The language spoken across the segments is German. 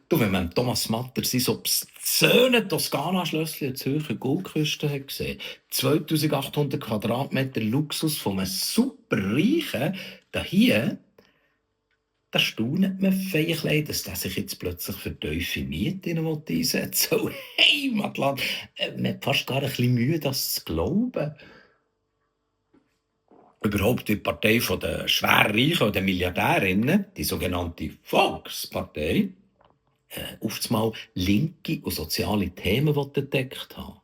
Du, wenn man Thomas Matter sein obszöne Toskana-Schlösschen an der Zürcher Goldküste hat gesehen, 2800 Quadratmeter Luxus von einem superreichen, da hier, da staunet man feierlich, dass der sich jetzt plötzlich für tiefe Mieten einsetzen will. So Heimatland. Man hat fast gar ein bisschen Mühe, das zu glauben. Überhaupt die Partei der Schwerreichen und der Milliardärinnen, die sogenannte Volkspartei, oftmals linke und soziale Themen entdeckt haben.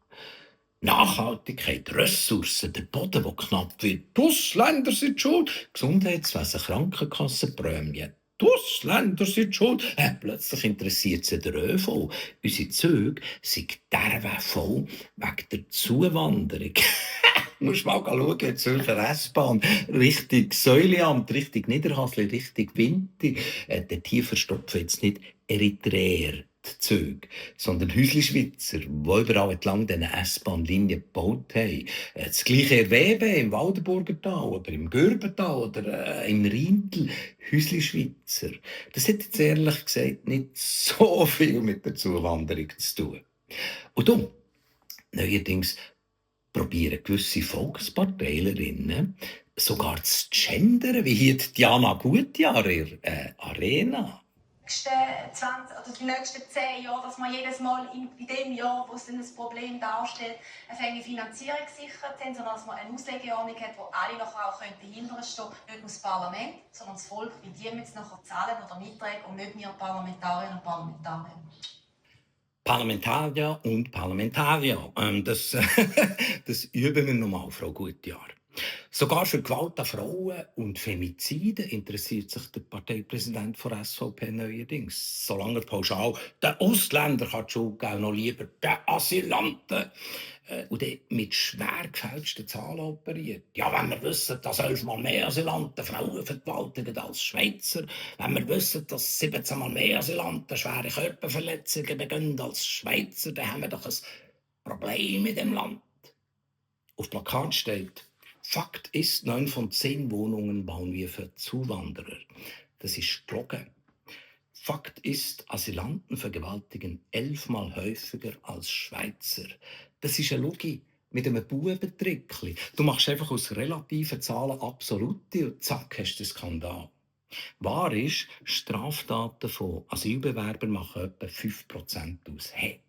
Nachhaltigkeit, Ressourcen, der Boden, der knapp wird, die Ausländer sind schuld, Gesundheitswesen, Krankenkassenprämien, die Ausländer sind schuld. Plötzlich interessiert sie der ÖV. Unsere Züge sind derweil voll wegen der Zuwanderung. Du musst mal schauen, die Zürcher S-Bahn, Richtung Säuleamt, Richtung Niederhasli, Richtung Winti. Dort hier verstopfen jetzt nicht Eritreer die Züge, sondern Häusli-Schweizer, die überall entlang diesen S-Bahn-Linien gebaut haben. Das gleiche erwähnen im Waldenburgertal oder im Gürbental oder im Rheintal. Häusli-Schweizer. Das hat jetzt ehrlich gesagt nicht so viel mit der Zuwanderung zu tun. Und darum, neuerdings, probieren gewisse Volksparteilerinnen sogar zu gendern, wie hier Diana Gutjahr in der Arena. Die nächsten 10 Jahre, dass man jedes Mal in dem Jahr, wo es ein Problem darstellt, eine Finanzierung gesichert haben, sondern dass man eine Auslegeordnung hat, wo alle nachher auch dahinter stehen können. Nicht nur das Parlament, sondern das Volk, wie die jetzt nachher zahlen oder mittragen und nicht wir Parlamentarierinnen und Parlamentarier. Parlamentarier und Parlamentarier. Das üben wir nochmal, Frau Gutjahr. Sogar für Gewalt an Frauen und Femizide interessiert sich der Parteipräsident der SVP neuerdings. Solange er pauschal den Ausländer die Schuld geben, noch lieber den Asylanten. Und dann mit schwer gefälschten Zahlen operiert. Ja, wenn wir wissen, dass 11-mal mehr Asylanten Frauen vergewaltigen als Schweizer, wenn wir wissen, dass 17-mal mehr Asylanten schwere Körperverletzungen begehen als Schweizer, dann haben wir doch ein Problem in dem Land. Auf dem Plakat steht: Fakt ist, 9 von 10 Wohnungen bauen wir für Zuwanderer. Das ist gelogen. Fakt ist, Asylanten vergewaltigen 11-mal häufiger als Schweizer. Das ist eine Logik mit einem Bubentrickli. Du machst einfach aus relativen Zahlen absolute und zack, hast du einen Skandal. Wahr ist, Straftaten von Asylbewerbern machen etwa 5% aus. Hey,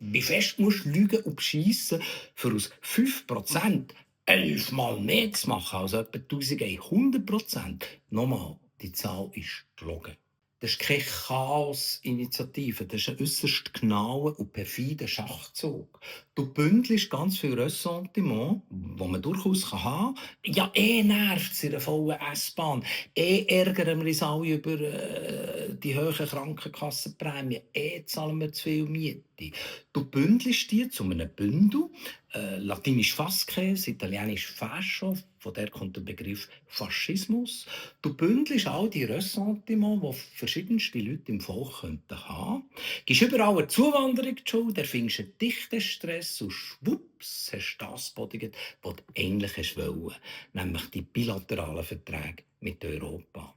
wie fest musst du lügen und beschissen, für aus 5% 11-mal mehr zu machen als etwa 1100%? Nochmal, die Zahl ist gelogen. Das ist keine Chaos-Initiative, das ist ein äusserst genauer und perfider Schachzug. Du bündelst ganz viel Ressentiment, das man durchaus haben kann. Ja, nervt es in einer vollen S-Bahn. Ärgern wir uns alle über die hohen Krankenkassenprämien. Zahlen wir zu viel Miete. Du bündelst die zu einem Bündel. Latinisch Fasskäse, italienisch Fascio, von der kommt der Begriff Faschismus. Du bündelst all die Ressentiments, die verschiedenste Leute im Volk haben könnten. Gibst überall eine Zuwanderung die Schuld, erfindest einen dichten Stress und schwupps hast du das gebodigt, was du eigentlich wolltest, nämlich die bilateralen Verträge mit Europa.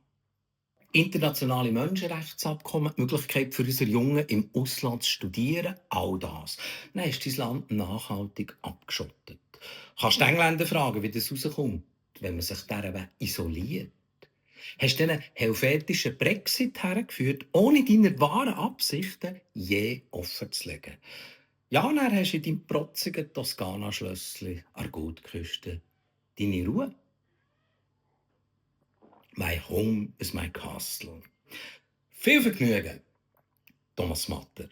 Internationale Menschenrechtsabkommen, die Möglichkeit für unsere Jungen im Ausland zu studieren, all das. Dann ist dein Land nachhaltig abgeschottet. Kannst du die Engländer fragen, wie das rauskommt, wenn man sich dieser isoliert? Hast du einen helvetischen Brexit hergeführt, ohne deine wahren Absichten je offen zu legen? Ja, dann hast du in deinem protzigen Toskana-Schlösschen an der Goldküste deine Ruhe. My home is my castle. Viel Vergnügen, Thomas Matter.